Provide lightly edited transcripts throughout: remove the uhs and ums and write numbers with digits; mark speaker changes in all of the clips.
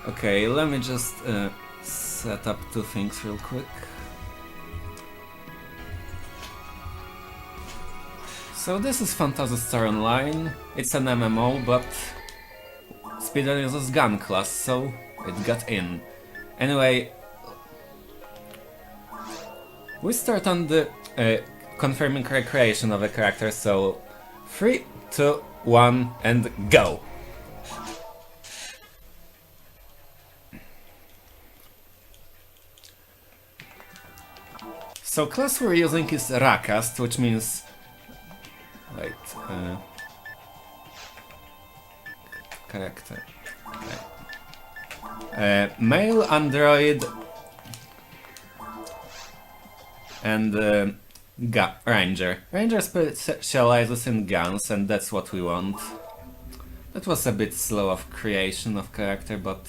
Speaker 1: Okay, let me just set up two things real quick. So this is Phantasy Star Online. It's an MMO, but Speedrun uses gun class, so it got in. Anyway, we start on the confirming recreation of a character, so 3, 2, 1, and go! So class we're using is Rakast, which means... Wait... character... Okay. Male android... and Ranger. Ranger specializes in guns, and that's what we want. That was a bit slow of creation of character, but...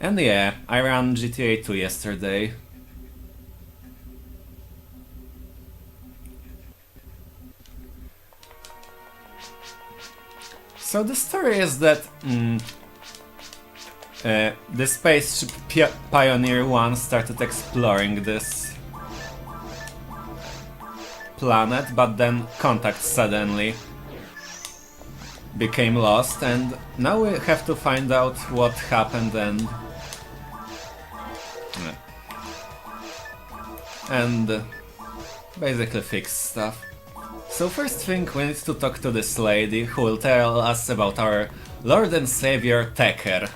Speaker 1: And yeah, I ran GTA 2 yesterday. So the story is that the spaceship Pioneer 1 started exploring this planet, but then contact suddenly became lost, and now we have to find out what happened and basically fix stuff. So first thing, we need to talk to this lady who will tell us about our Lord and Savior Tekker.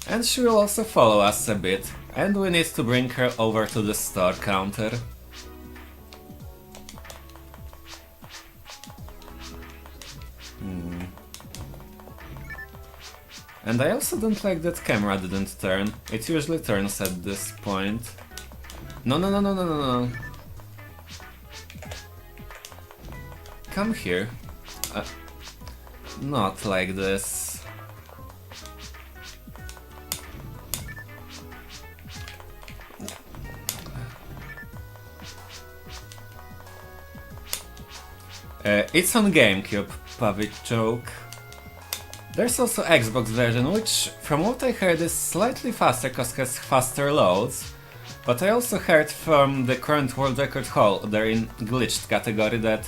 Speaker 1: And she will also follow us a bit, and we need to bring her over to the store counter. And I also don't like that camera didn't turn. It usually turns at this point. No, no, no, no, no, no, no. Come here. Not like this. It's on GameCube, Pavit joke. There's also Xbox version, which, from what I heard, is slightly faster because it has faster loads. But I also heard from the current world record holder in glitched category that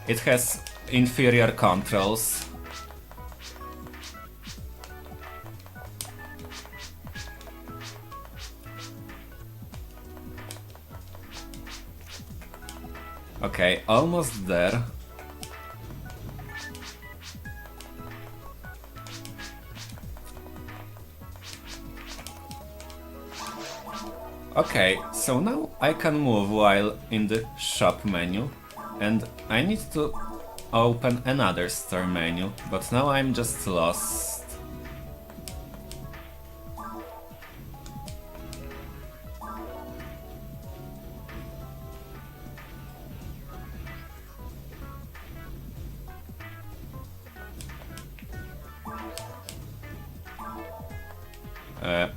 Speaker 1: it has inferior controls. Okay, almost there. Okay, so now I can move while in the shop menu, and I need to open another store menu, but now I'm just lost.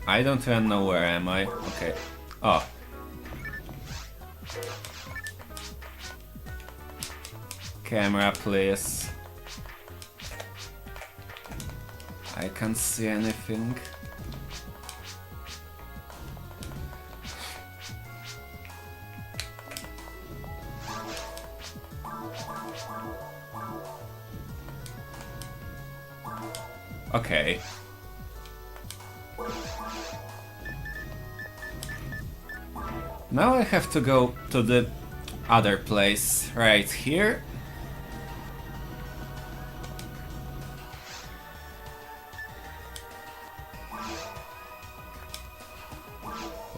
Speaker 1: I don't even know where am I. Okay. Oh. Camera, please. I can't see anything. Okay. Now I have to go to the other place, right here.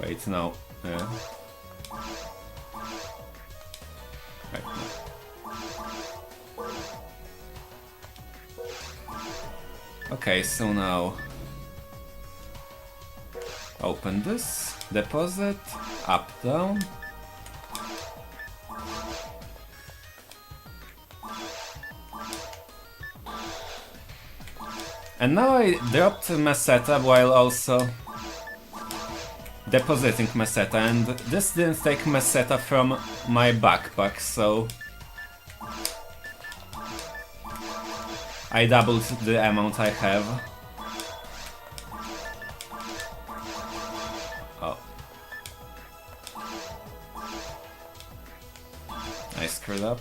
Speaker 1: Wait, no. Right, no. Okay, so now open this, deposit, up, down. And now I dropped Meseta while also depositing Meseta, and this didn't take Meseta from my backpack, so... I doubled the amount I have. Oh. I screwed up.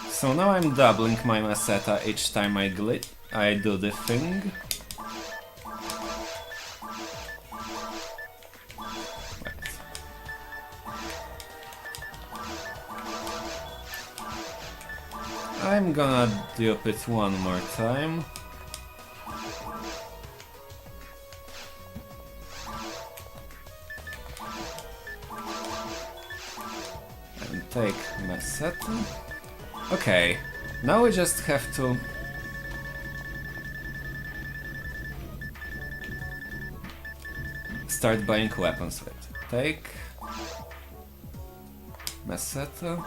Speaker 1: So now I'm doubling my meseta each time I do the thing. I'm gonna dupe it one more time. And take meseta. Okay, now we just have to start buying weapons with. Take meseta.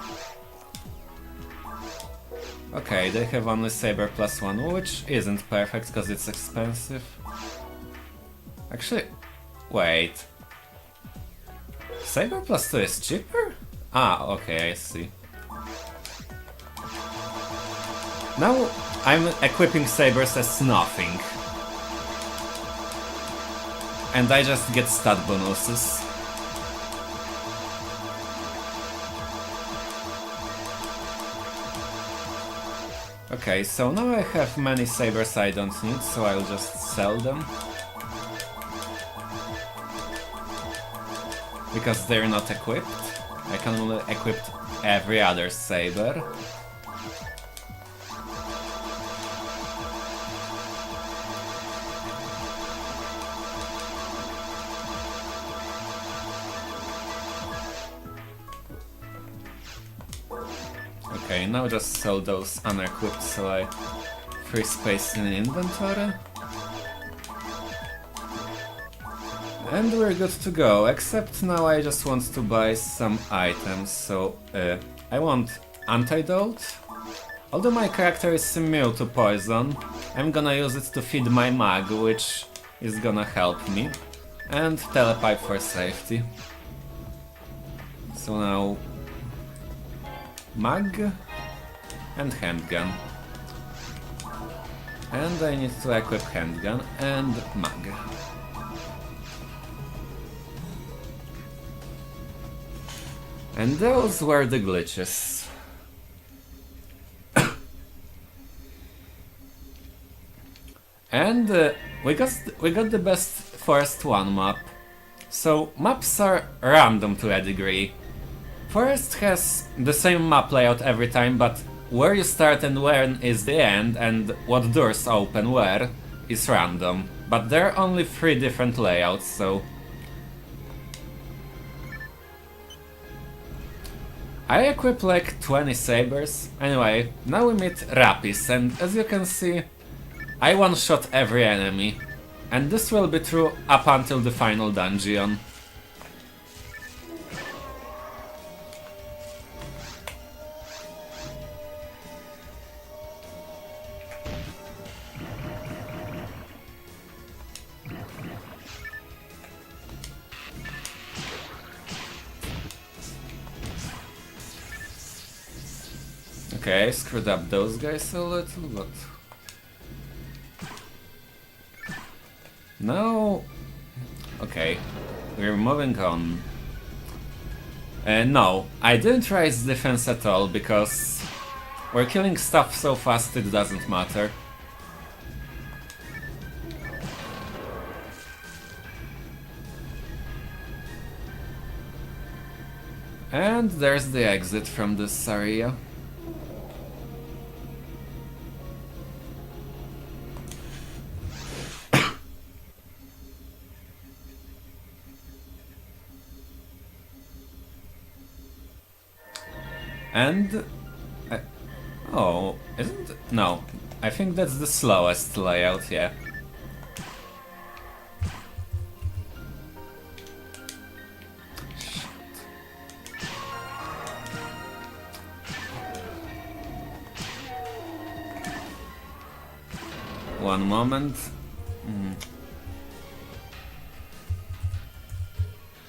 Speaker 1: Okay, they have only Saber +1, which isn't perfect because it's expensive. Actually, wait. Saber +2 is cheaper? Ah, okay, I see. Now I'm equipping sabers as nothing. And I just get stat bonuses. Okay, so now I have many sabers I don't need, so I'll just sell them. Because they're not equipped. I can only equip every other saber. Okay, now just sell those unequipped so I free space in the inventory. And we're good to go, except now I just want to buy some items, so I want antidote. Although my character is immune to poison, I'm gonna use it to feed my mag, which is gonna help me. And telepipe for safety. So now mag and handgun. And I need to equip handgun and mag. And those were the glitches. And we got the best Forest 1 map. So maps are random to a degree. Forest has the same map layout every time, but where you start and where is the end and what doors open where is random. But there are only 3 different layouts, so I equip like 20 sabers. Anyway, now we meet Rapis, and as you can see, I one-shot every enemy. And this will be true up until the final dungeon. Okay, I screwed up those guys a little, but now, okay, we're moving on. No, I didn't raise defense at all because we're killing stuff so fast it doesn't matter. And there's the exit from this area. And... oh, isn't it? No, I think that's the slowest layout, yeah. Shit. One moment.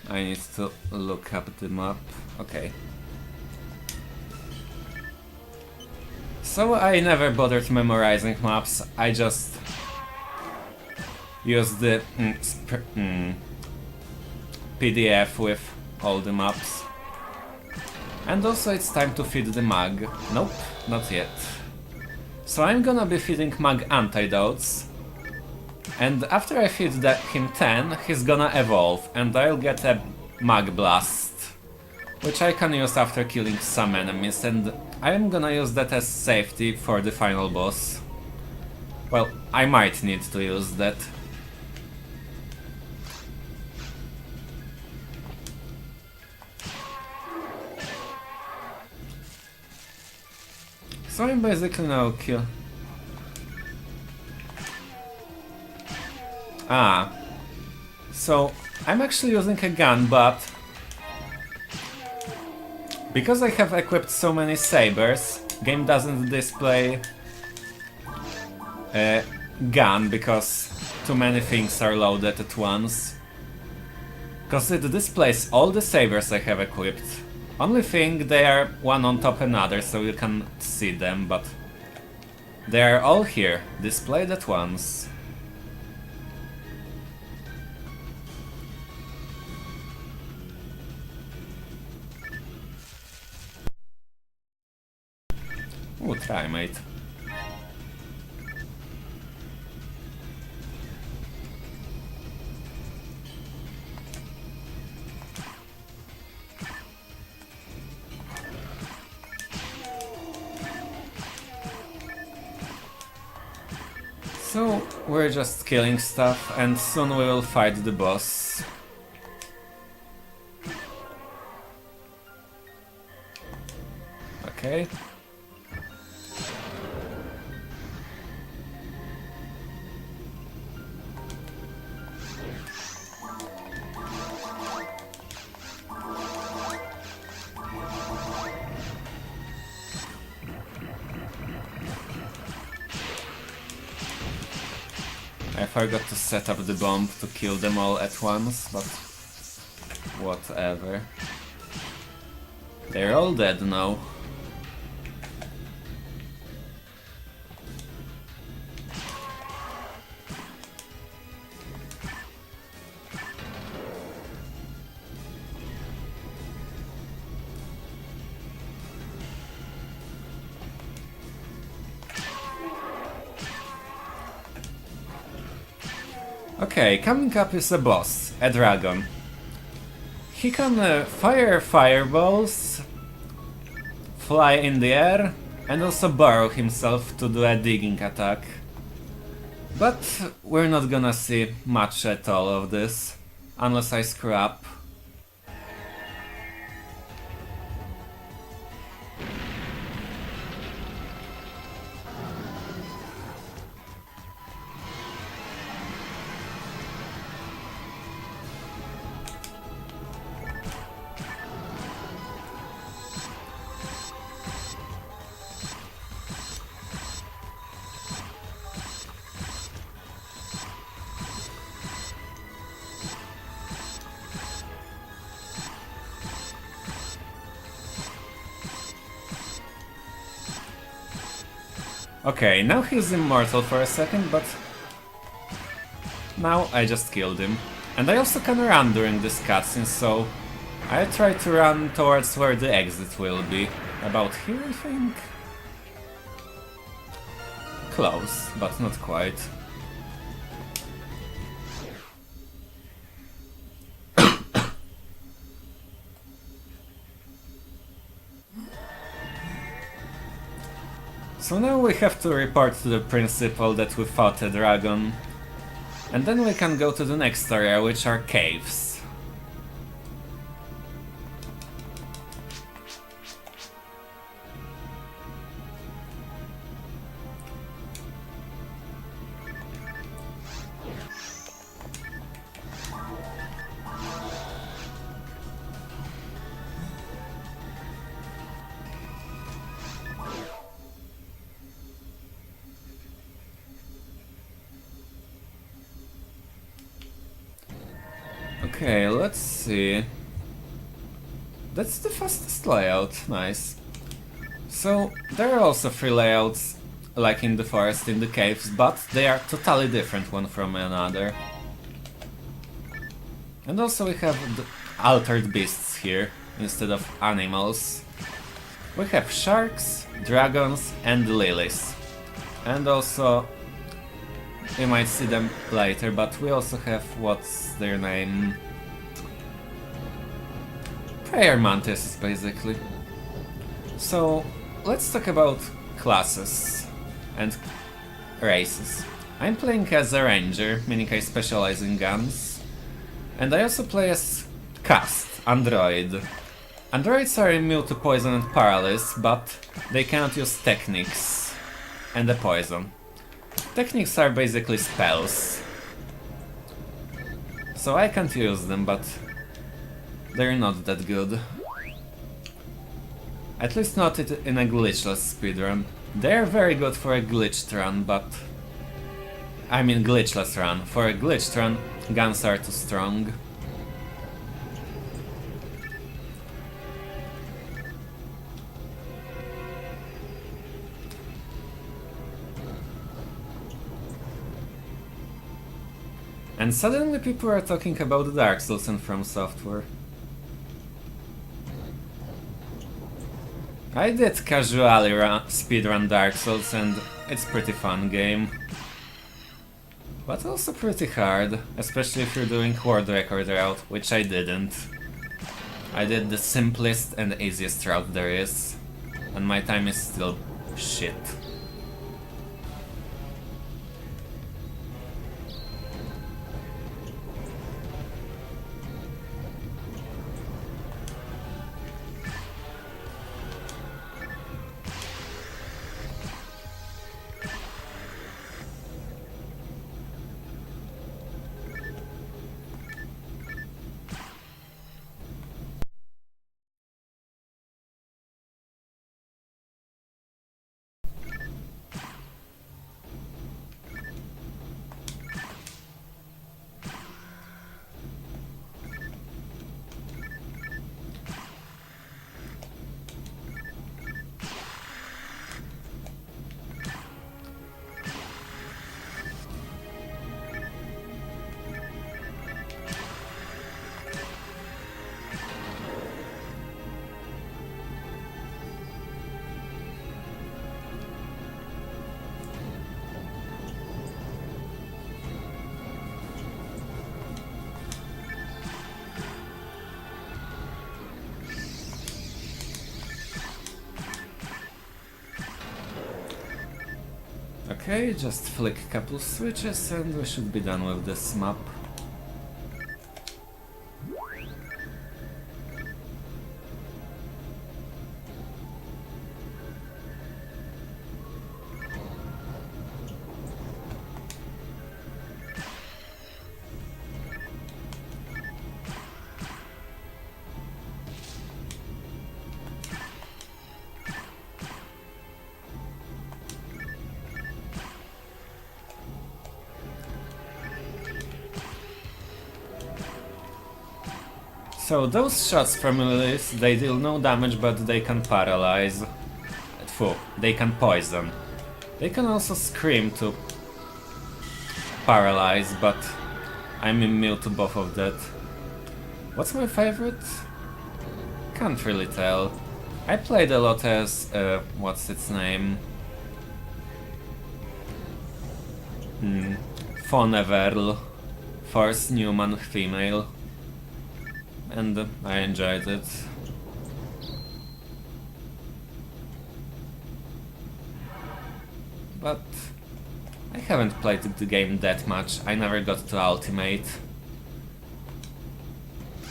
Speaker 1: I need to look up the map. Okay. So I never bothered memorizing maps, I just use the PDF with all the maps. And also it's time to feed the mag. Nope, not yet. So I'm gonna be feeding mag antidotes. And after I feed him 10, he's gonna evolve and I'll get a mag blast, which I can use after killing some enemies, and I'm gonna use that as safety for the final boss. Well, I might need to use that. So I'm basically now kill. So I'm actually using a gun, but because I have equipped so many sabers, game doesn't display a gun because too many things are loaded at once. Because it displays all the sabers I have equipped. Only thing, they are one on top of another, so you can see them, but they are all here, displayed at once. Ooh, try, mate. So, we're just killing stuff, and soon we will fight the boss. Okay. I forgot to set up the bomb to kill them all at once, but whatever. They're all dead now. Okay, coming up is a boss, a dragon. He can fire fireballs, fly in the air, and also burrow himself to do a digging attack. But we're not gonna see much at all of this, unless I screw up. Okay, now he's immortal for a second, but now I just killed him. And I also can run during this cutscene, so I try to run towards where the exit will be. About here, I think? Close, but not quite. So now we have to report to the principal that we fought a dragon. And then we can go to the next area, which are caves. Okay, let's see. That's the fastest layout, nice. So, there are also 3 layouts, like in the forest, in the caves, but they are totally different one from another. And also we have the altered beasts here, instead of animals. We have sharks, dragons and lilies. And also, you might see them later, but we also have, what's their name? Prayer mantis, basically. So, let's talk about classes and races. I'm playing as a ranger, meaning I specialize in guns. And I also play as cast, android. Androids are immune to poison and paralysis, but they cannot use techniques and the poison. Techniques are basically spells. So I can't use them, but they're not that good. At least not in a glitchless speedrun. They're very good for a glitched run, but... I mean glitchless run. For a glitched run, guns are too strong. And suddenly people are talking about Dark Souls and From Software. I did casually speedrun Dark Souls and it's pretty fun game. But also pretty hard, especially if you're doing world record route, which I didn't. I did the simplest and easiest route there is, and my time is still shit. Okay, just flick a couple switches and we should be done with this map. So those shots from Lilith, they deal no damage but they can paralyze. Phew, they can poison. They can also scream to paralyze, but I'm immune to both of that. What's my favorite? Can't really tell. I played a lot as, what's its name? Foneverl. Force Newman female. And I enjoyed it. But I haven't played the game that much. I never got to Ultimate.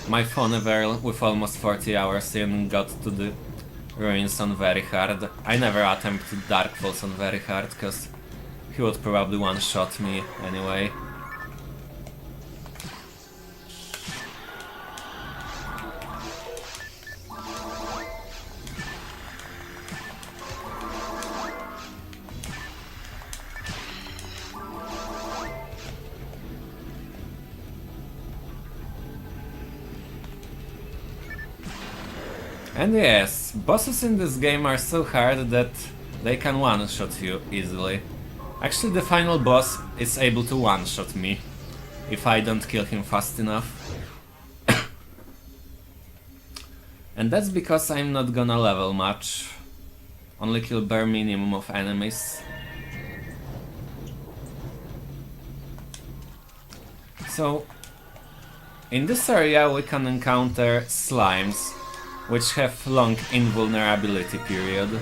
Speaker 1: My Foneverl with almost 40 hours in got to the Ruins on very hard. I never attempted Dark Falls on very hard, cause he would probably one-shot me anyway. And yes, bosses in this game are so hard that they can one-shot you easily. Actually, the final boss is able to one-shot me if I don't kill him fast enough. And that's because I'm not gonna level much. Only kill bare minimum of enemies. So, in this area we can encounter slimes, which have long invulnerability period.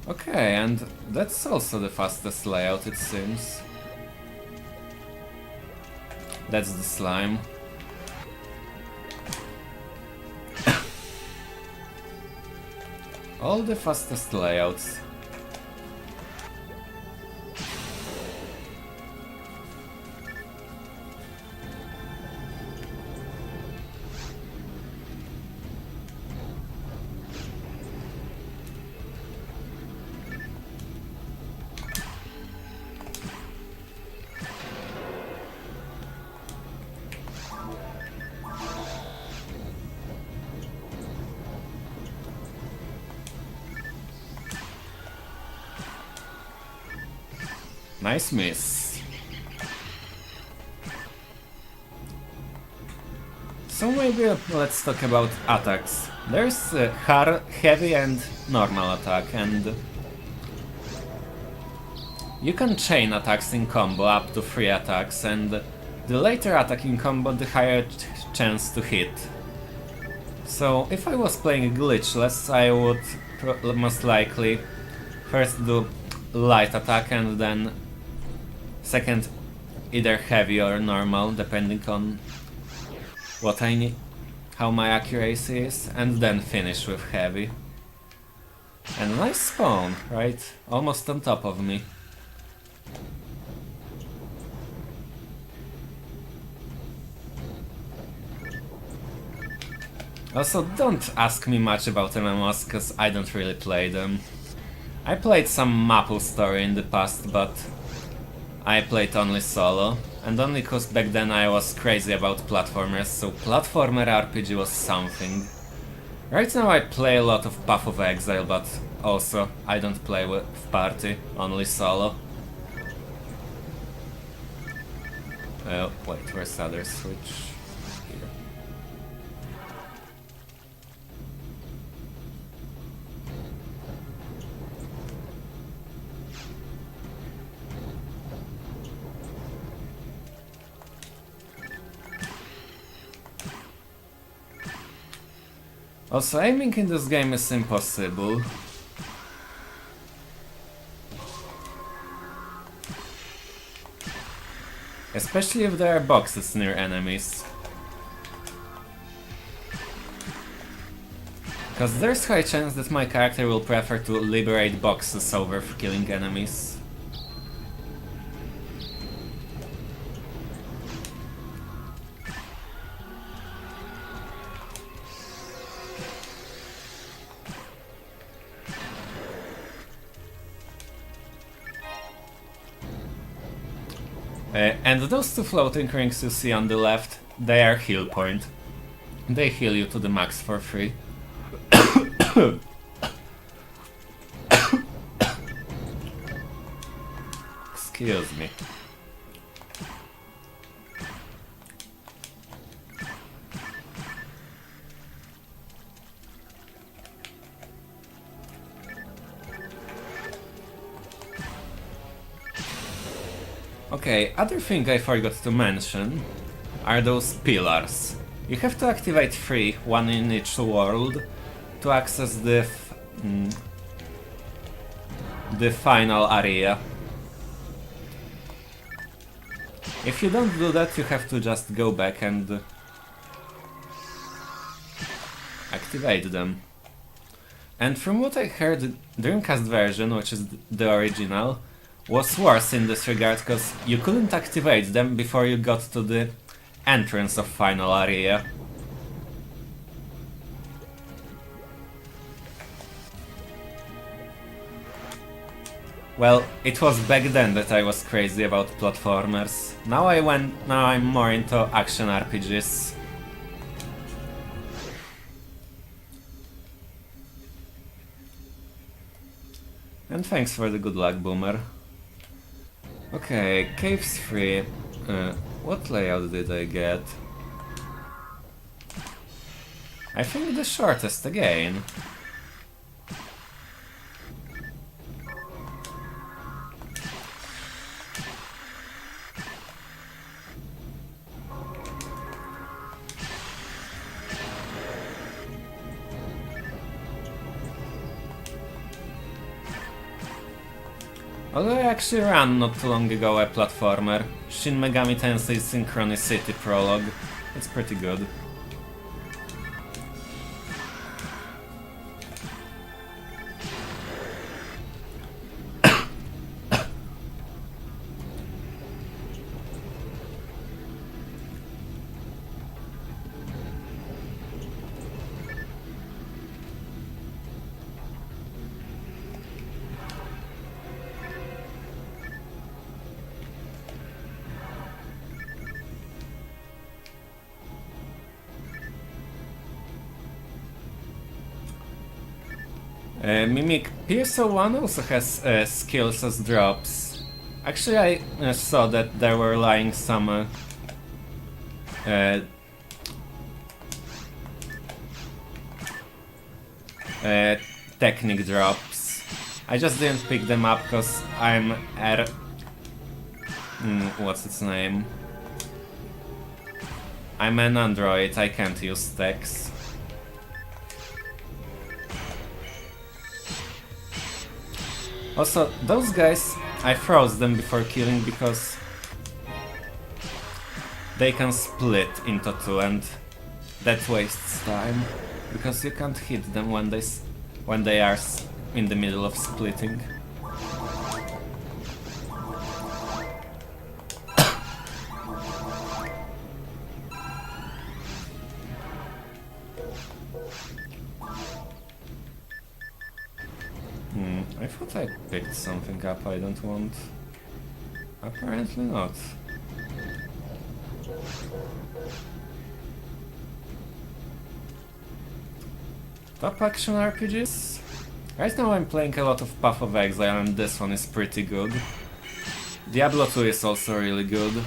Speaker 1: Okay, and that's also the fastest layout, it seems. That's the slime. All the fastest layouts. Nice miss. So maybe let's talk about attacks. There's hard, heavy and normal attack, and you can chain attacks in combo up to 3 attacks, and the later attack in combo the higher chance to hit. So if I was playing glitchless, I would most likely first do light attack and then second either heavy or normal, depending on what I need, how my accuracy is, and then finish with heavy. And nice spawn, right? Almost on top of me. Also, don't ask me much about MMOs, cause I don't really play them. I played some Maple Story in the past, but I played only solo, and only cause back then I was crazy about platformers, so platformer RPG was something. Right now I play a lot of Path of Exile, but also I don't play with party, only solo. Wait, where's the other switch? Here. Also, aiming in this game is impossible. Especially if there are boxes near enemies. Because there's high chance that my character will prefer to liberate boxes over killing enemies. And those two floating rings you see on the left, they are heal point. They heal you to the max for free. Excuse me. Okay, other thing I forgot to mention are those pillars. You have to activate 3, one in each world, to access the final area. If you don't do that, you have to just go back and activate them. And from what I heard, Dreamcast version, which is the original, was worse in this regard, because you couldn't activate them before you got to the entrance of final area. Well, it was back then that I was crazy about platformers. Now I'm more into action RPGs. And thanks for the good luck, Boomer. Okay, caves 3. What layout did I get? I think the shortest again. Although I actually ran not too long ago a platformer, Shin Megami Tensei Synchronicity Prologue. It's pretty good. Mimic PSO1 also has skills as drops. Actually, I saw that there were lying some technic drops. I just didn't pick them up because I'm at... what's its name? I'm an android, I can't use techs. Also, those guys, I froze them before killing because they can split into two and that wastes time. Because you can't hit them when they are in the middle of splitting. I thought I picked something up I don't want. Apparently not. Top action RPGs? Right now I'm playing a lot of Path of Exile and this one is pretty good. Diablo 2 is also really good.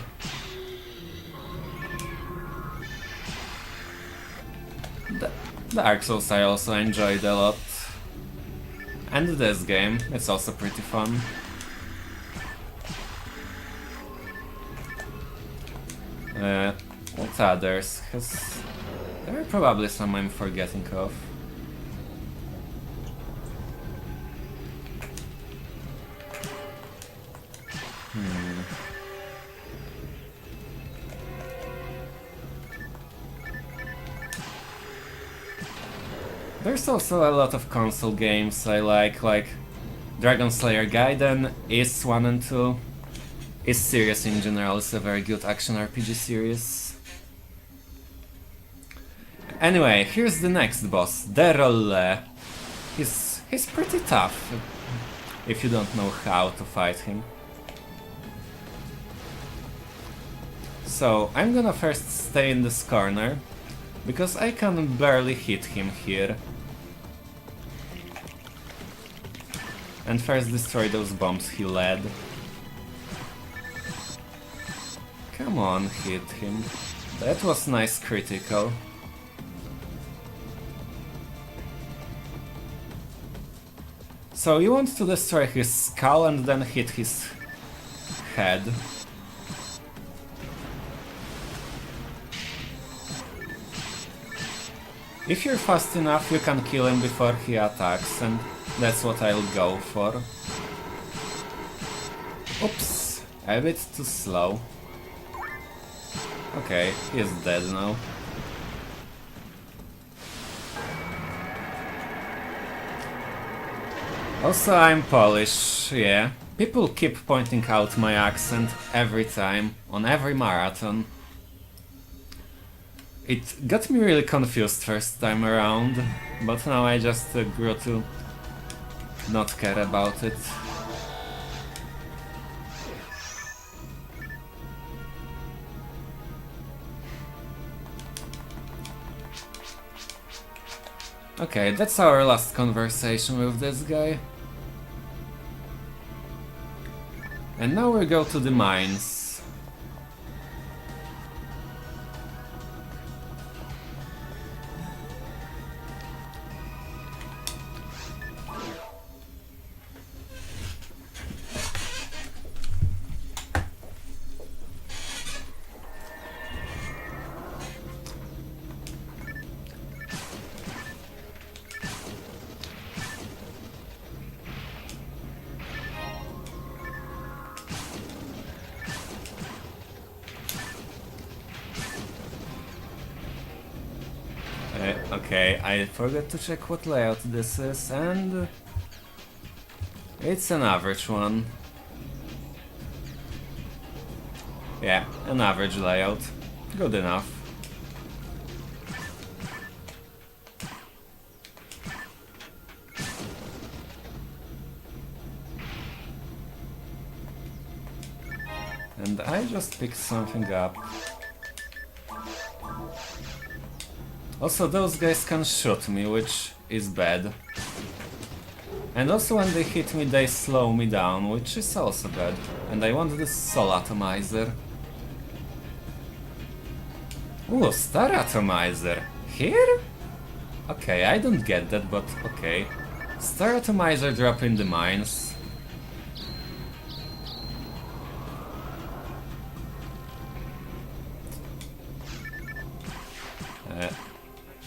Speaker 1: Dark Souls I also enjoyed a lot. And this game, it's also pretty fun. What others? There are probably some I'm forgetting of. There's also a lot of console games I like Dragon Slayer Gaiden, Is 1 and 2. Is series in general is a very good action RPG series. Anyway, here's the next boss, Derolle. He's pretty tough, if you don't know how to fight him. So, I'm gonna first stay in this corner, because I can barely hit him here. And first destroy those bombs he led. Come on, hit him. That was nice critical. So you want to destroy his skull and then hit his head. If you're fast enough, you can kill him before he attacks, and that's what I'll go for. Oops, a bit too slow. Okay, he's dead now. Also, I'm Polish, yeah. People keep pointing out my accent every time, on every marathon. It got me really confused first time around, but now I just grew to not care about it. Okay, that's our last conversation with this guy. And now we go to the mines. Okay, I forgot to check what layout this is, and it's an average one. Yeah, an average layout. Good enough. And I just picked something up. Also, those guys can shoot me, which is bad. And also when they hit me, they slow me down, which is also bad. And I want this Soul Atomizer. Ooh, Star Atomizer! Here? Okay, I don't get that, but okay. Star Atomizer drop in the mines.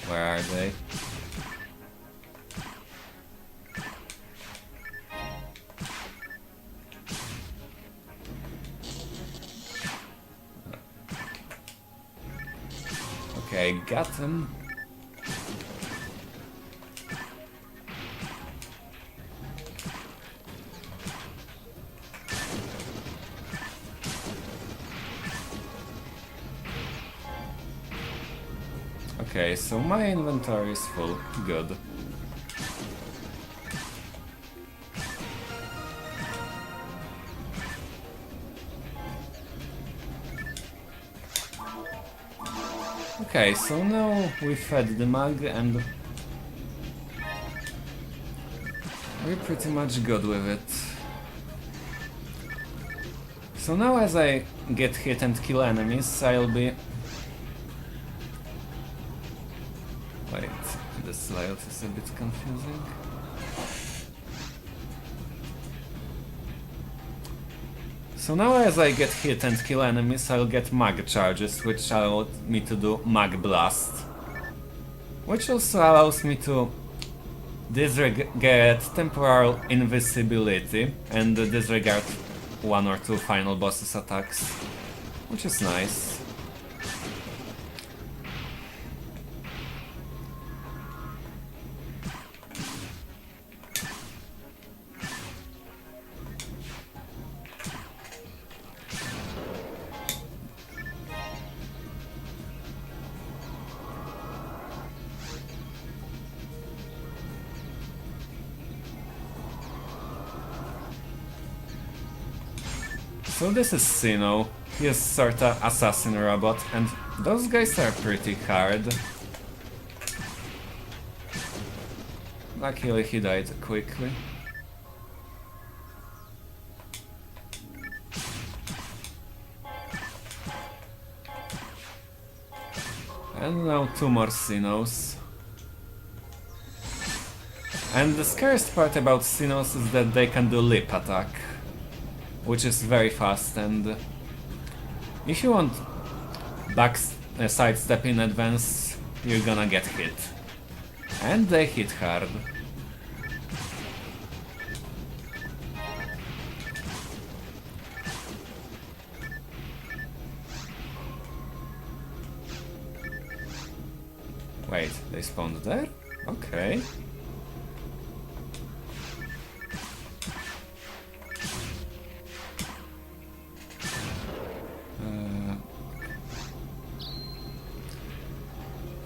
Speaker 1: Where are they? Okay, got him. Okay, so my inventory is full. Good. Okay, so now we fed the mug and we're pretty much good with it. So now as I get hit and kill enemies, I'll be... Wait, this layout is a bit confusing. So now as I get hit and kill enemies, I'll get mag charges, which allow me to do mag blast. Which also allows me to disregard temporal invisibility and disregard one or two final boss's attacks, which is nice. So this is Sino. He is sorta assassin robot, and those guys are pretty hard. Luckily he died quickly. And now two more Sinos. And the scariest part about Sinos is that they can do lip attack, which is very fast, and if you want sidestep in advance, you're gonna get hit. And they hit hard. Wait, they spawned there? Okay.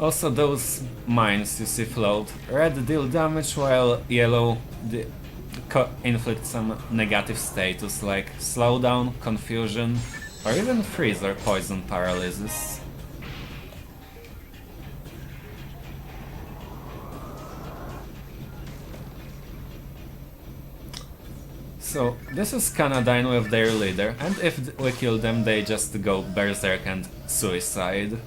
Speaker 1: Also, those mines you see float, red deal damage while yellow inflict some negative status like slowdown, confusion, or even freeze or poison paralysis. So this is Canadine with their leader, and if we kill them they just go berserk and suicide.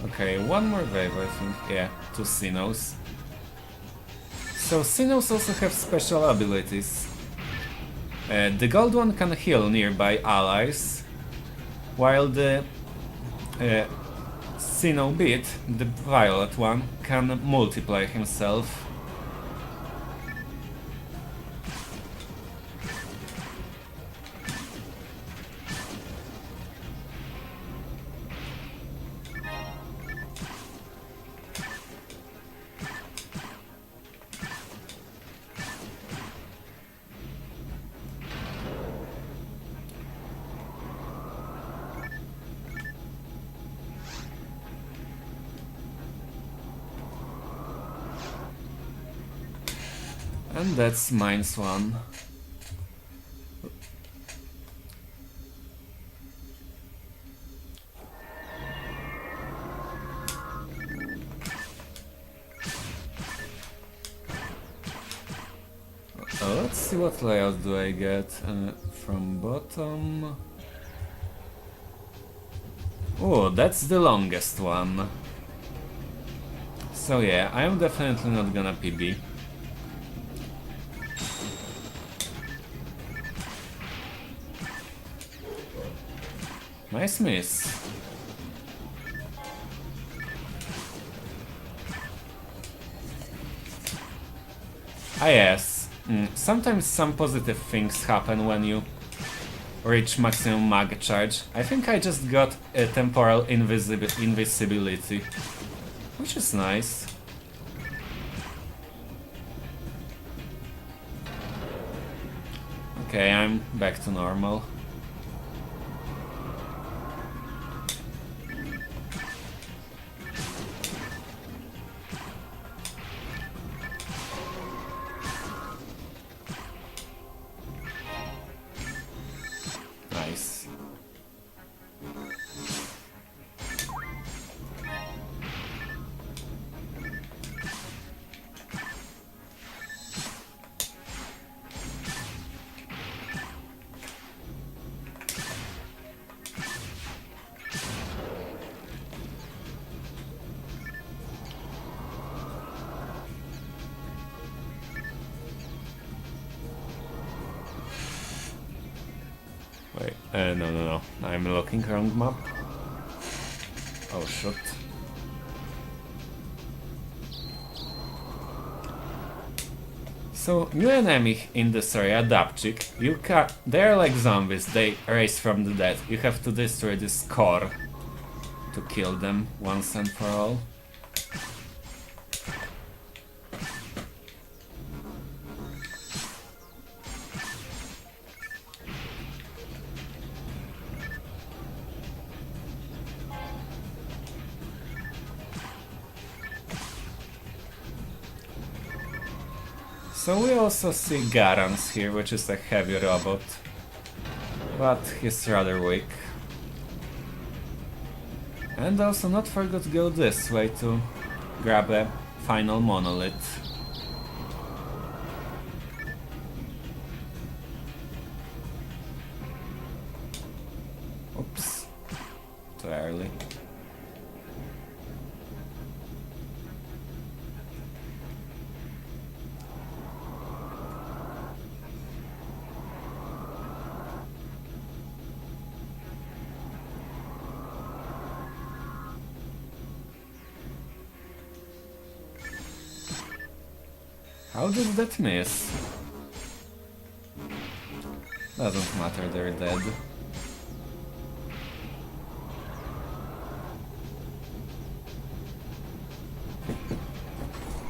Speaker 1: Okay, one more wave, I think. Yeah, 2 Sinnohs. So Sinnohs also have special abilities. The gold one can heal nearby allies, while the Sinnoh Beat, the violet one, can multiply himself. And that's -1. Let's see what layout do I get from bottom. Oh, that's the longest one. So yeah, I am definitely not gonna PB. Nice miss. Ah yes, sometimes some positive things happen when you reach maximum mag charge. I think I just got a temporal invisibility, which is nice. Okay, I'm back to normal. Nice. Wait, no, I'm looking wrong map. Oh shit. So, new enemy in this area, Dapchik. They're like zombies, they raise from the dead. You have to destroy this core to kill them once and for all. So we also see Garance here, which is a heavy robot, but he's rather weak. And also not forget to go this way to grab a final monolith. Oops, too early. How did that miss? Doesn't matter, they're dead.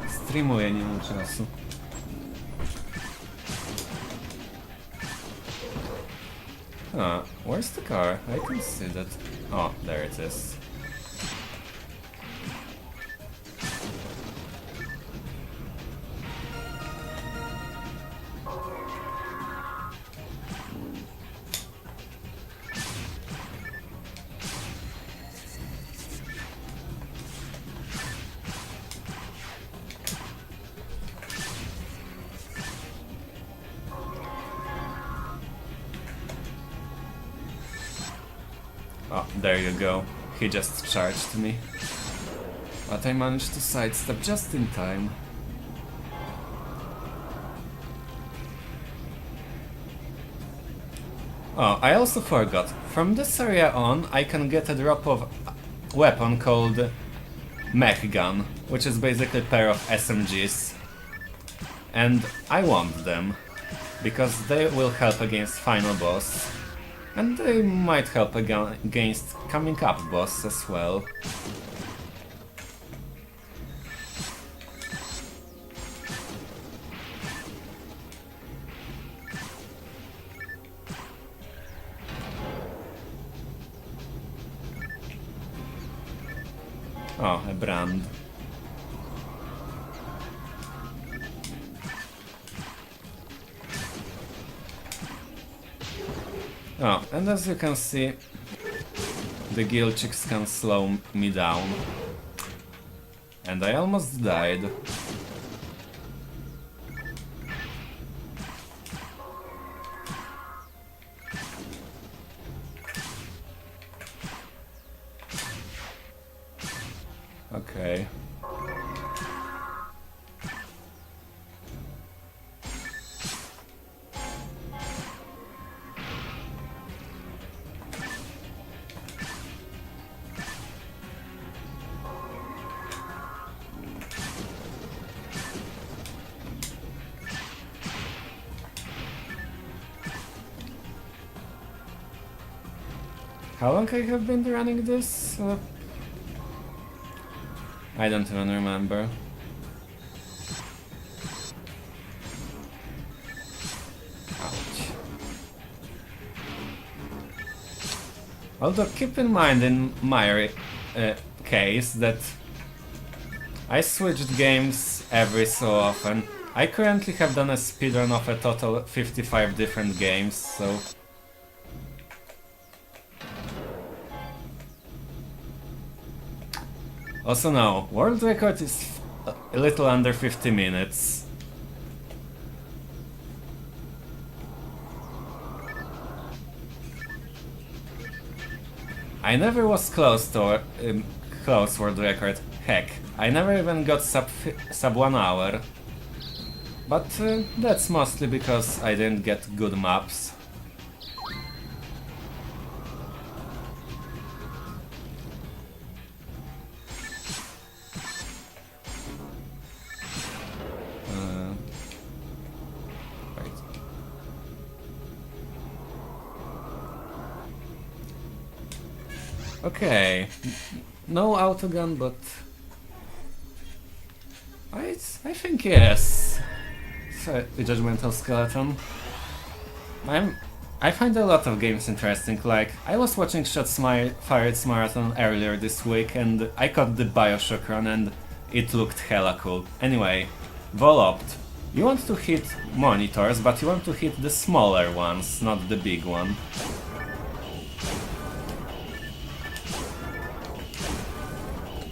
Speaker 1: Streamuję, nie mam czasu. Huh, where's the car? I can see that. Oh, there it is. Oh, there you go. He just charged me. But I managed to sidestep just in time. Oh, I also forgot. From this area on, I can get a drop of weapon called mech gun, which is basically a pair of SMGs. And I want them, because they will help against final boss. And they might help against coming up boss as well. Oh, a brand. Oh, and as you can see, the gill chicks can slow me down. And I almost died. Okay. How long I have been running this? I don't even remember. Ouch. Although keep in mind in my case that I switched games every so often. I currently have done a speedrun of a total 55 different games, so... Also no, world record is a little under 50 minutes. I never was close to close world record. Heck, I never even got sub 1 hour. But that's mostly because I didn't get good maps. Okay, no autogun, but I think yes. So, the Judgmental Skeleton. I find a lot of games interesting. Like I was watching Shots Fired's marathon earlier this week, and I caught the Bioshock run, and it looked hella cool. Anyway, Volopt. You want to hit monitors, but you want to hit the smaller ones, not the big one.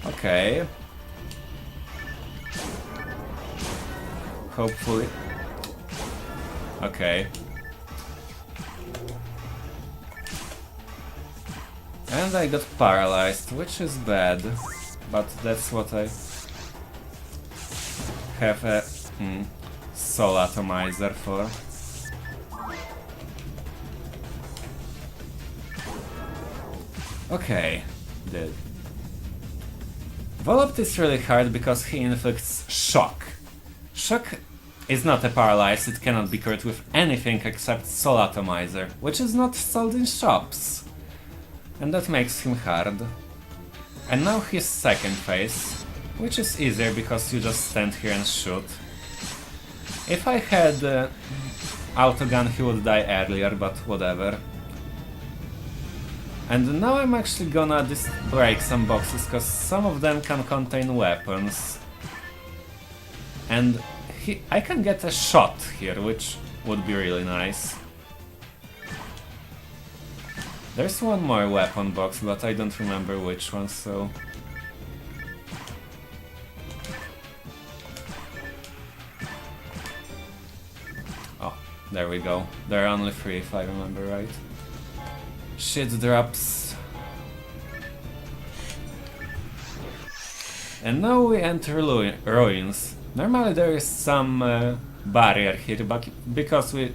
Speaker 1: Okay. Hopefully. Okay. And I got paralyzed, which is bad. But that's what I have a soul atomizer for. Okay. Dead. Volopt is really hard because he inflicts shock. Shock is not a paralyze, it cannot be cured with anything except Soul Atomizer, which is not sold in shops. And that makes him hard. And now his second phase, which is easier because you just stand here and shoot. If I had autogun he would die earlier, but whatever. And now I'm actually gonna break some boxes, cause some of them can contain weapons. And I can get a shot here, which would be really nice. There's one more weapon box, but I don't remember which one, so... Oh, there we go. There are only 3 if I remember right. Shit drops. And now we enter ruins. Normally there is some barrier here, but because we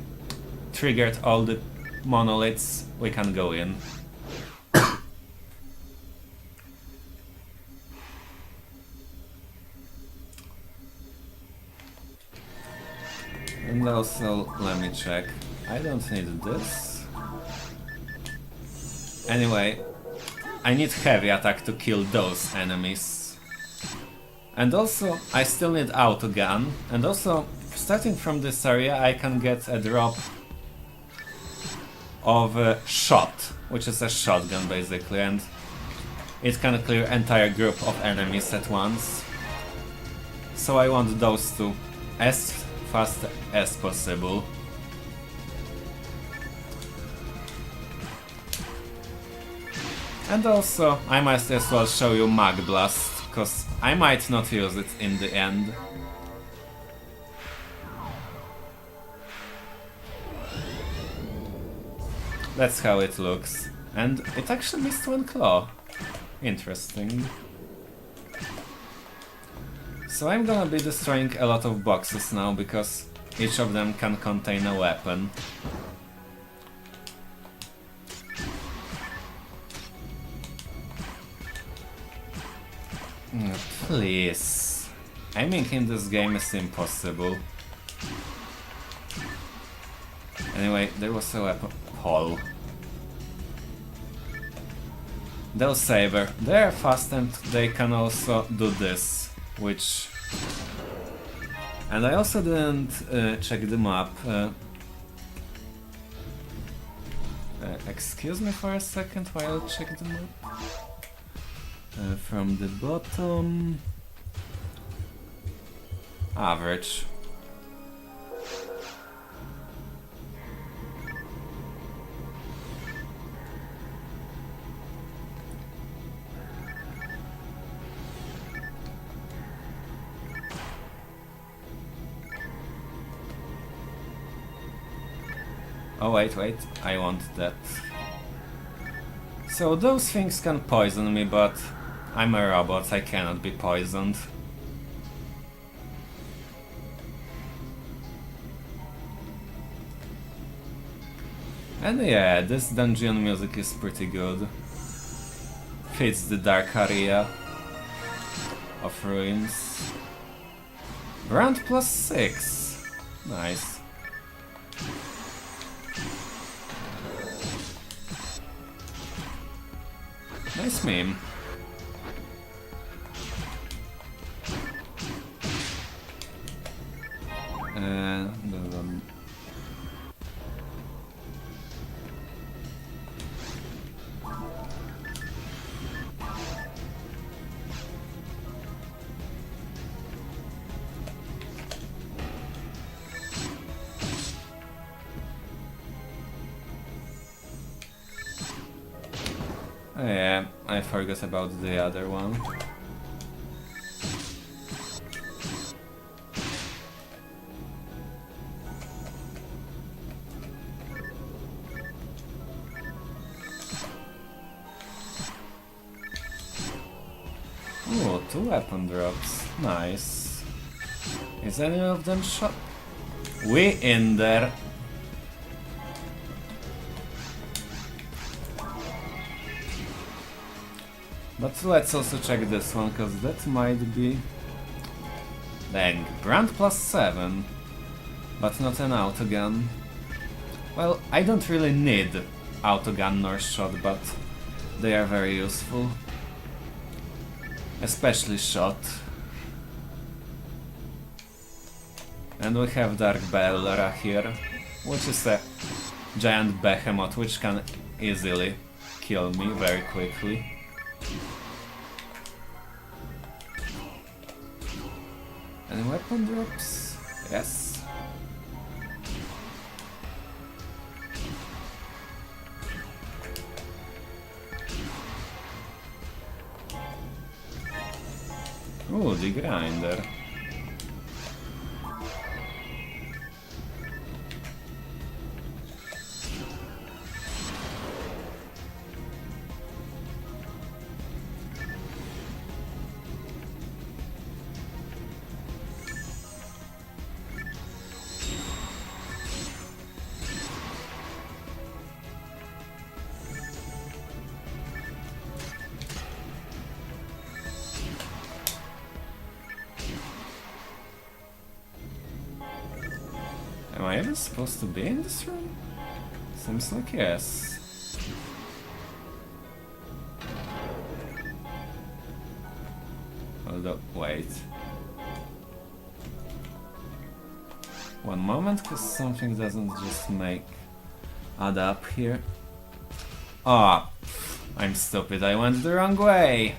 Speaker 1: triggered all the monoliths, we can go in. And also, let me check. I don't need this. Anyway, I need heavy attack to kill those enemies. And also, I still need auto gun. And also, starting from this area, I can get a drop of a shot, which is a shotgun basically, and it can clear entire group of enemies at once. So I want those two as fast as possible. And also, I might as well show you Mag Blast, cause I might not use it in the end. That's how it looks. And it actually missed one claw. Interesting. So I'm gonna be destroying a lot of boxes now, because each of them can contain a weapon. Please. Aiming in this game is impossible. Anyway, there was a weapon hole. They'll saber. They're fast and they can also do this, which... And I also didn't check the map. Excuse me for a second while I check the map. From the bottom... Average. Oh wait, I want that. So those things can poison me, but I'm a robot, I cannot be poisoned. And yeah, this dungeon music is pretty good. Fits the dark area of ruins. Brand +6. Nice. Nice meme. Oh yeah, I forgot about the other one. Ooh, 2 weapon drops. Nice. Is any of them shot? We in there. But let's also check this one, cause that might be... Dang, brand +7, but not an autogun. Well, I don't really need autogun nor shot, but they are very useful. Especially shot. And we have Dark Bellera here, which is a giant behemoth which can easily kill me very quickly. Any weapon drops? Yes. Ooh, the grinder. Am I even supposed to be in this room? Seems like yes. Hold up, wait. One moment, cause something doesn't just add up here. Ah, I'm stupid, I went the wrong way!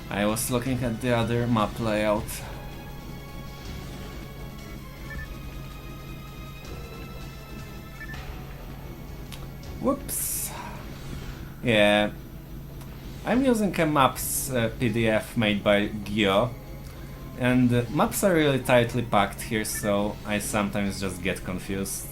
Speaker 1: I was looking at the other map layout. Whoops! Yeah, I'm using a maps PDF made by Gyo, and maps are really tightly packed here, so I sometimes just get confused.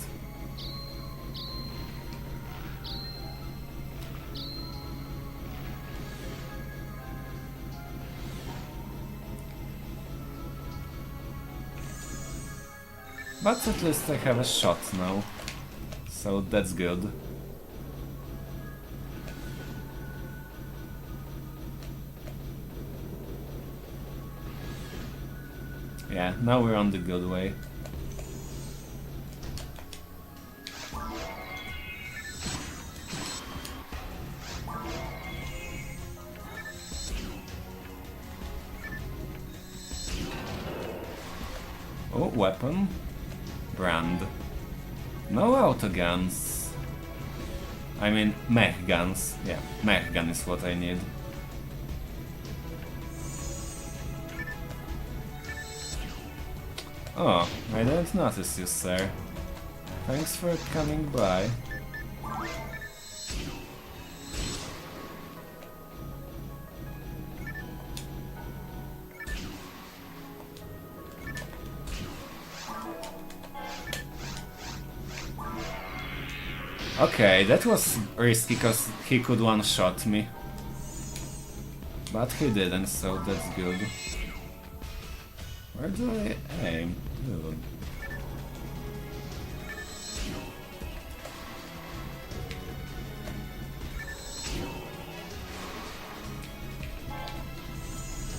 Speaker 1: But at least I have a shot now, so that's good. Yeah, now we're on the good way. Oh, weapon. Brand. No autoguns. I mean, mech guns. Yeah, mech gun is what I need. Oh, I didn't notice you, sir. Thanks for coming by. Okay, that was risky cause he could one-shot me. But he didn't, so that's good. Where do I aim? Dude.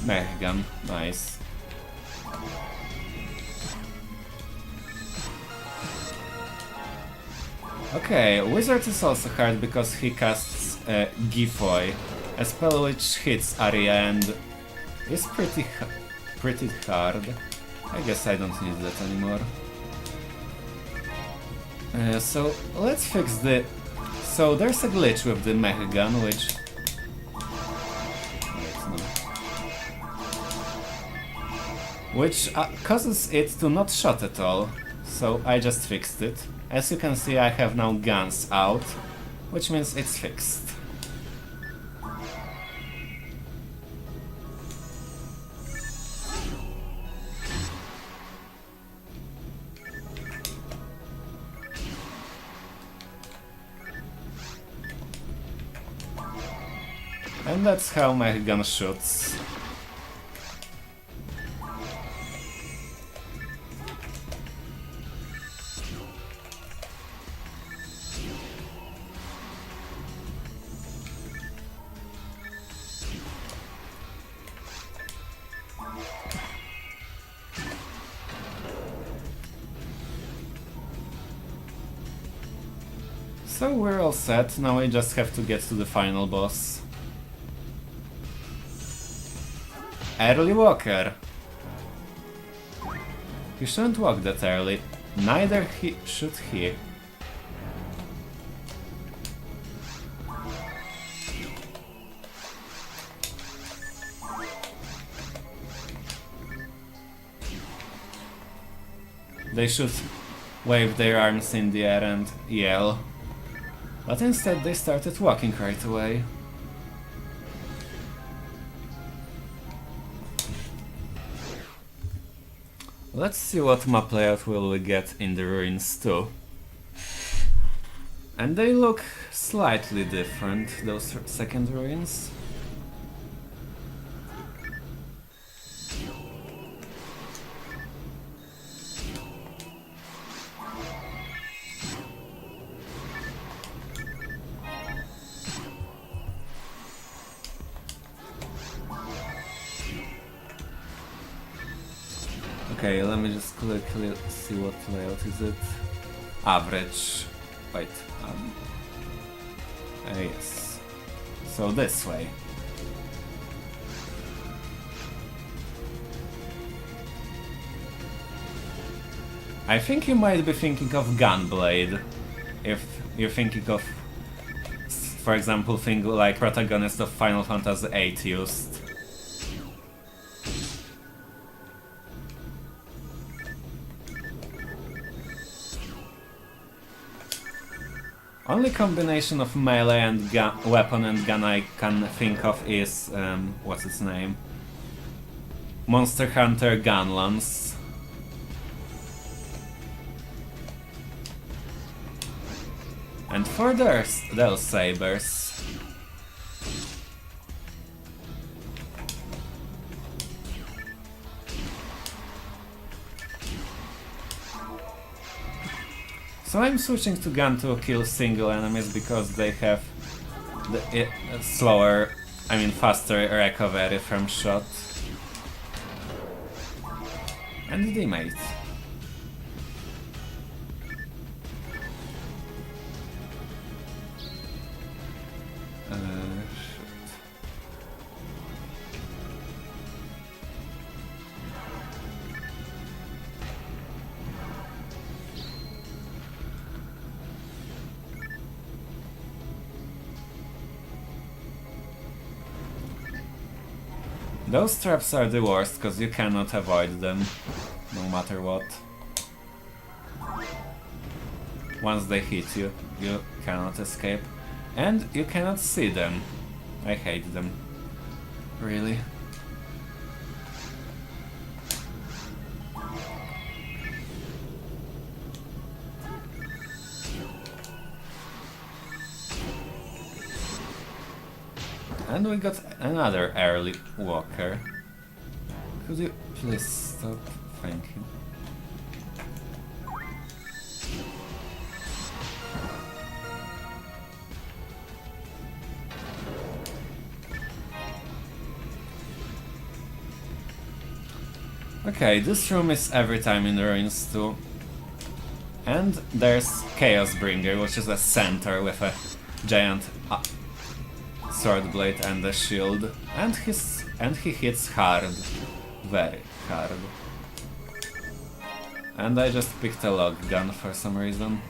Speaker 1: Mech gun, nice. Okay, Wizard is also hard because he casts Gifoy, a spell which hits area and is pretty hard. I guess I don't need that anymore. So let's fix the... So there's a glitch with the mech gun which... Which causes it to not shot at all, so I just fixed it. As you can see, I have now guns out, which means it's fixed. And that's how my gun shoots. So we're all set, now we just have to get to the final boss. Early Walker! He shouldn't walk that early. Neither should he. They should wave their arms in the air and yell. But instead they started walking right away. Let's see what map layout will we get in the ruins too. And they look slightly different, those second ruins. Okay, let me just quickly see what layout is it. Average. Wait. Yes. So this way. I think you might be thinking of Gunblade. If you're thinking of, for example, thing like protagonist of Final Fantasy VIII used. Only combination of melee and weapon and gun I can think of is, what's its name? Monster Hunter Gunlance. And for those sabers. So I'm switching to gun to kill single enemies because they have the slower, I mean faster recovery from shot. And teammate. Those traps are the worst, because you cannot avoid them, no matter what. Once they hit you, you cannot escape. And you cannot see them. I hate them. Really. And we got another early walker. Could you please stop? Thank you. Okay, this room is every time in the ruins too. And there's Chaos Bringer, which is a centaur with a giant sword blade and a shield, and he hits hard, very hard. And I just picked a log gun for some reason.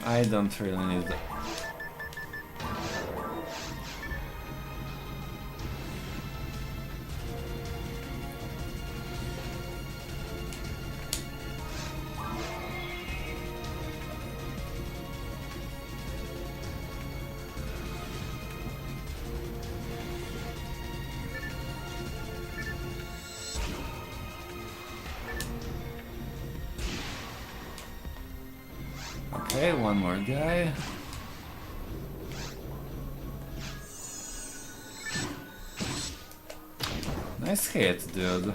Speaker 1: I don't really need it. Okay, one more guy. Nice hit, dude.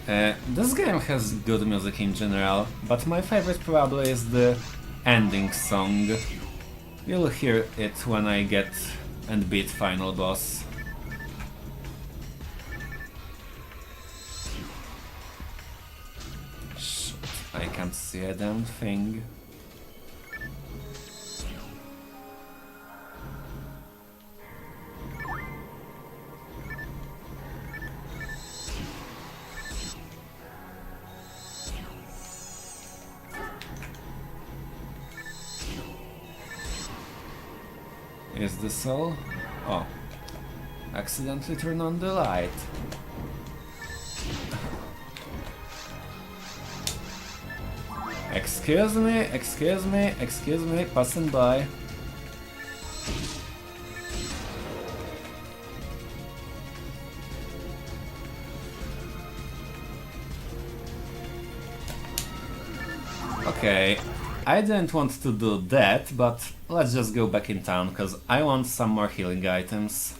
Speaker 1: This game has good music in general, but my favorite probably is the ending song. You'll hear it when I get and beat final boss. Shit, I can't see a damn thing. Is this all? Oh. Accidentally turn on the light. Excuse me, passing by. Okay, I didn't want to do that, but let's just go back in town, cause I want some more healing items.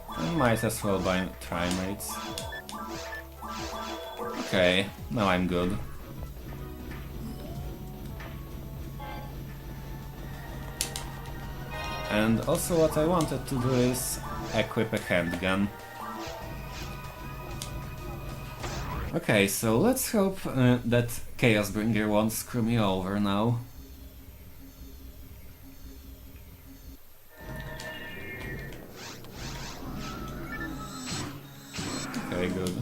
Speaker 1: I might as well buy trimates. Okay, now I'm good. And also what I wanted to do is equip a handgun. Okay, so let's hope that Chaosbringer won't screw me over now. Okay, good.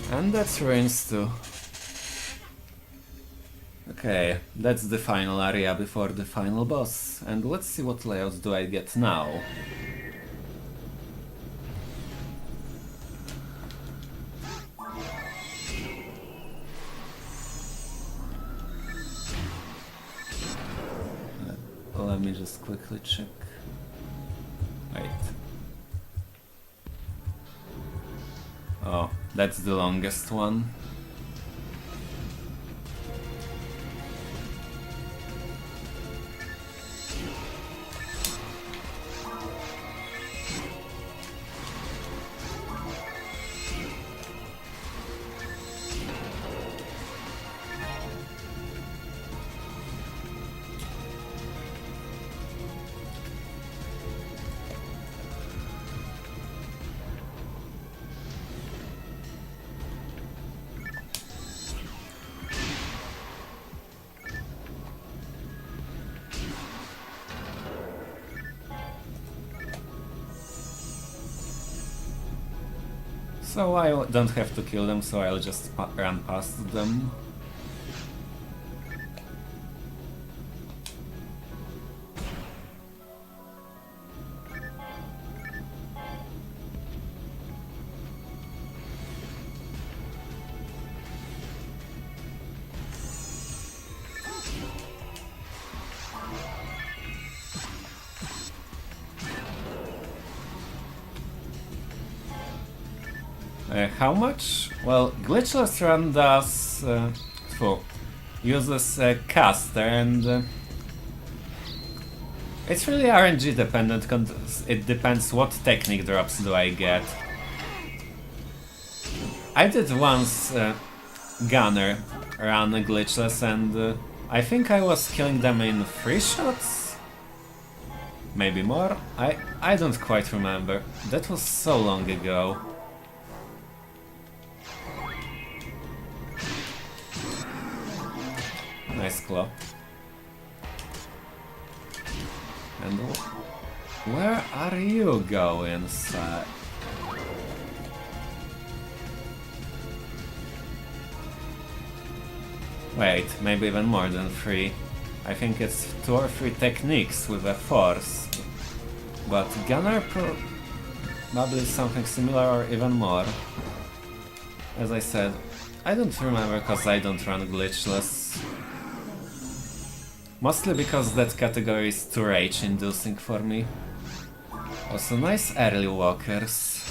Speaker 1: And that's ruins too. Okay, that's the final area before the final boss. And let's see what layouts do I get now. Let me just quickly check. Wait. Oh, that's the longest one. So I don't have to kill them, so I'll just run past them. How much? Well, Glitchless Run does uses caster, and it's really RNG dependent, cause it depends what technique drops do I get. I did once Gunner run Glitchless, and I think I was killing them in 3 shots? Maybe more? I don't quite remember. That was so long ago. Nice claw. And where are you going, sir? Wait, maybe even more than 3. I think it's 2 or 3 techniques with a force. But Gunner Probably something similar or even more. As I said, I don't remember cause I don't run glitchless. Mostly because that category is too rage-inducing for me. Also nice early walkers.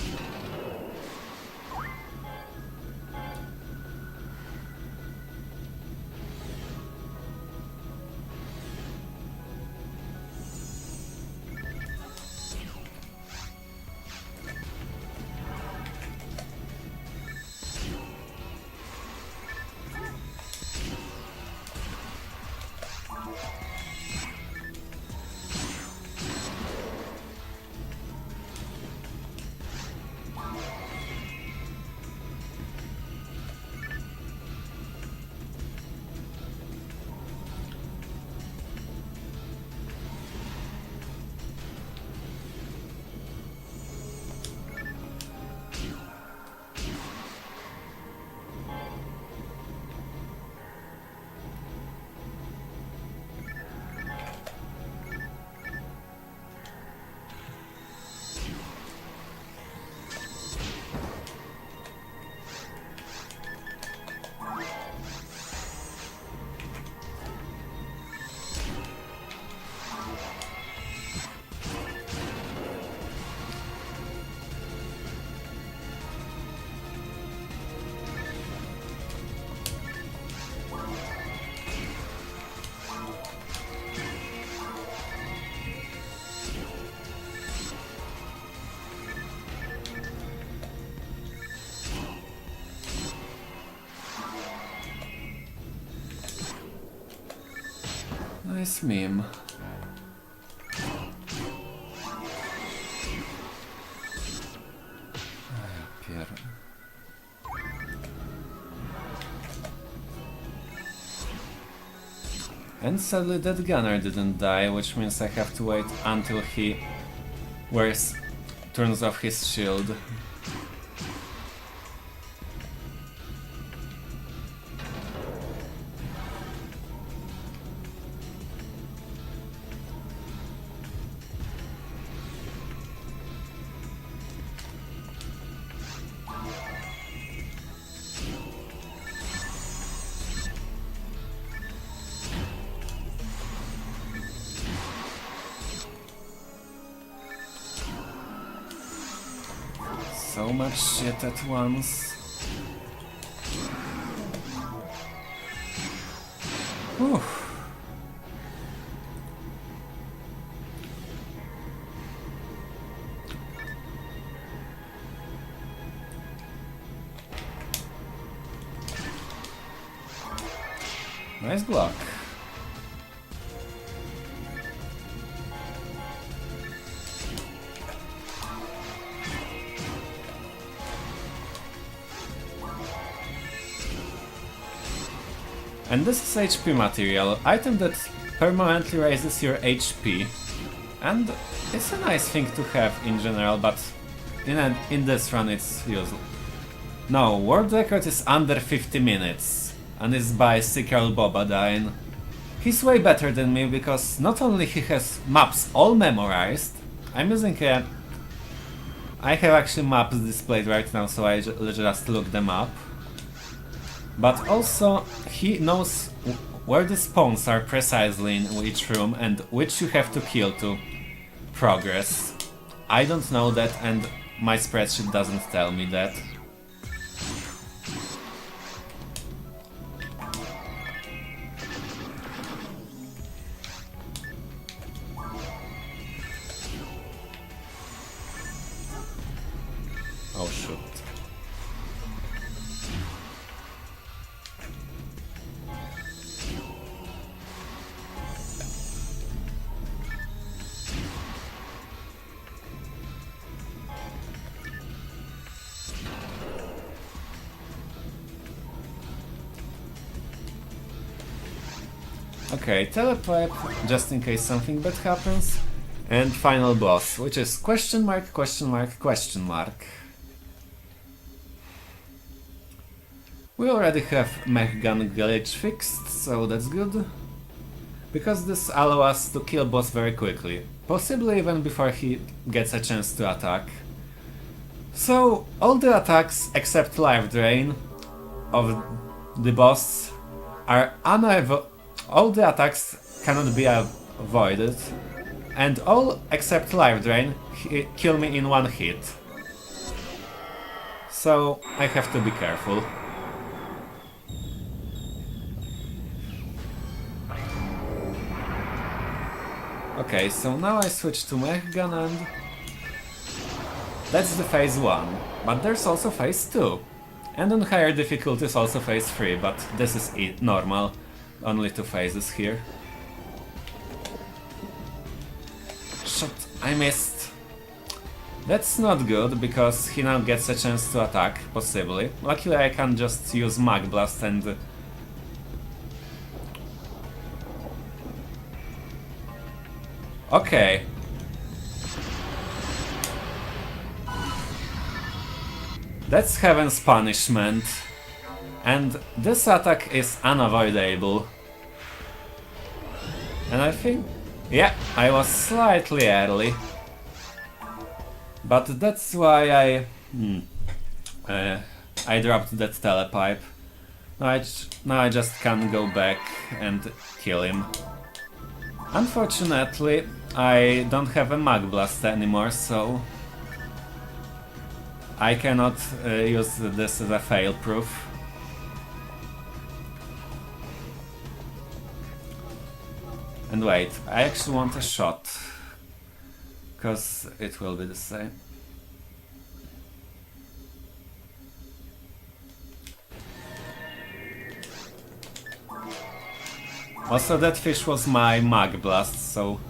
Speaker 1: Nice meme. Pier. And sadly that gunner didn't die, which means I have to wait until he turns off his shield. So much shit at once. Whew. Nice block. And this is HP material, item that permanently raises your HP. And it's a nice thing to have in general, but in this run it's useful. No, world record is under 50 minutes, and it's by Sikral Bobadine. He's way better than me because not only he has maps all memorized, I'm using I have actually maps displayed right now, so I just look them up. But also, he knows where the spawns are precisely in each room and which you have to kill to progress. I don't know that, and my spreadsheet doesn't tell me that. Oh shoot. Okay, telepipe, just in case something bad happens. And final boss, which is question mark, question mark, question mark. We already have mech gun glitch fixed, so that's good. Because this allows us to kill boss very quickly, possibly even before he gets a chance to attack. So all the attacks except Life Drain of the boss are all the attacks cannot be avoided, and all except Life Drain kill me in one hit. So I have to be careful. Okay, so now I switch to Mech Gun and that's the phase 1, but there's also phase 2. And on higher difficulties also phase 3, but this is it, normal. Only 2 phases here. Shit, I missed. That's not good, because he now gets a chance to attack, possibly. Luckily I can just use Mag Blast and... Okay. That's Heaven's punishment. And this attack is unavoidable. And I think... yeah, I was slightly early. But that's why I dropped that telepipe. Now I just can't go back and kill him. Unfortunately, I don't have a Mag Blast anymore, so I cannot use this as a fail proof. And wait, I actually want a shot, cause it will be the same. Also, that fish was my Mag Blast, so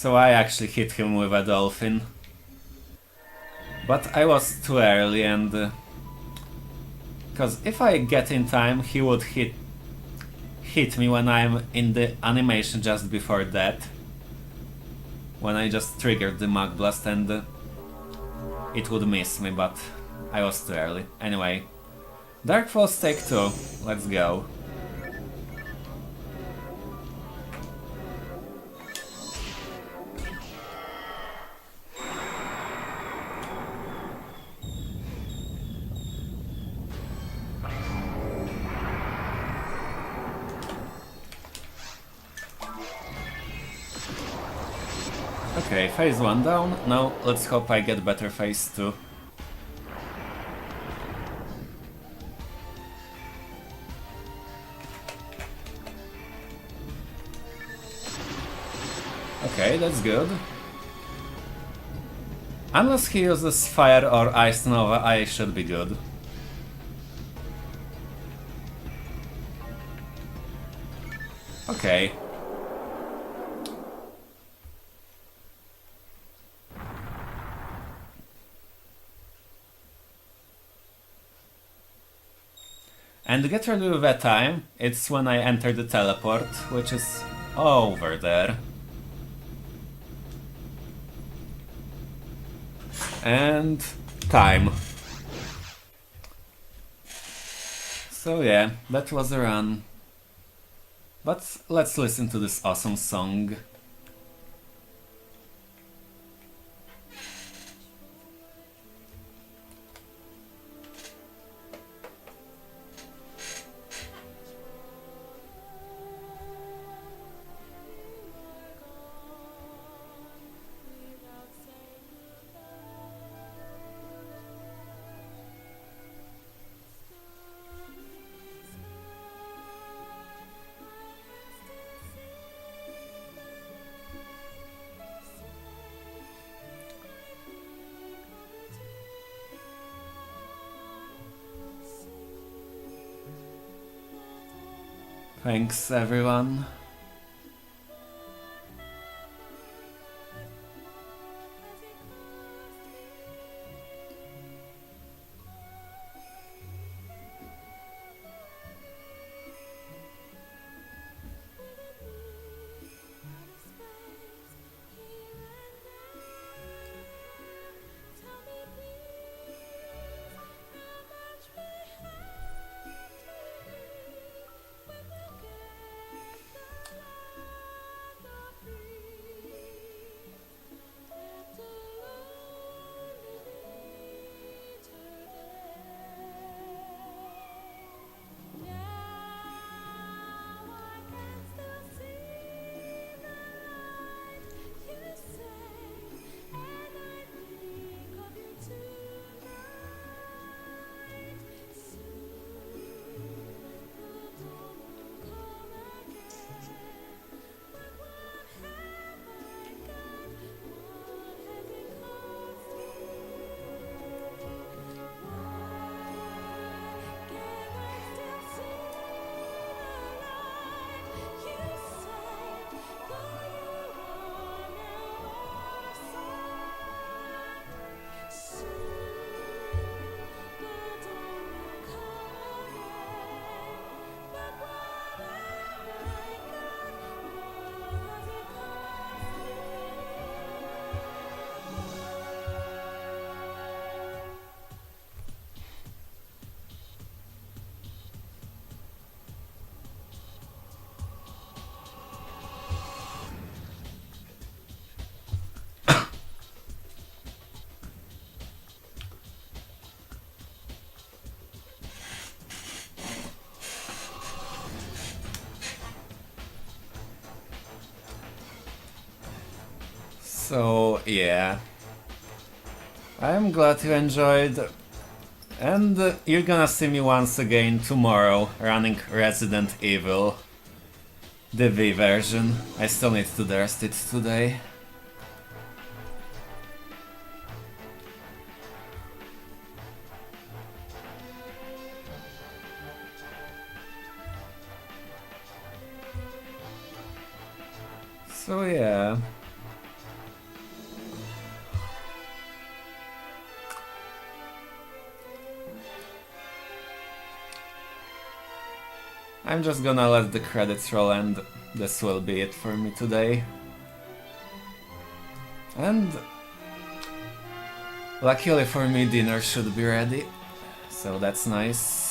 Speaker 1: I actually hit him with a dolphin. But I was too early and... cause if I get in time, he would hit me when I'm in the animation just before that. When I just triggered the Mag Blast and it would miss me, but I was too early. Anyway, Dark Falls Take 2, let's go. Okay, phase 1 down, now let's hope I get better phase 2. Okay, that's good. Unless he uses Fire or Ice Nova, I should be good. Okay. And get ready with that time, it's when I enter the teleport, which is over there. And time. So yeah, that was a run. But let's listen to this awesome song. Thanks everyone. So yeah, I'm glad you enjoyed, and you're gonna see me once again tomorrow running Resident Evil, the V version. I still need to test it today. So yeah. I'm just gonna let the credits roll and this will be it for me today. And luckily for me dinner should be ready, so that's nice.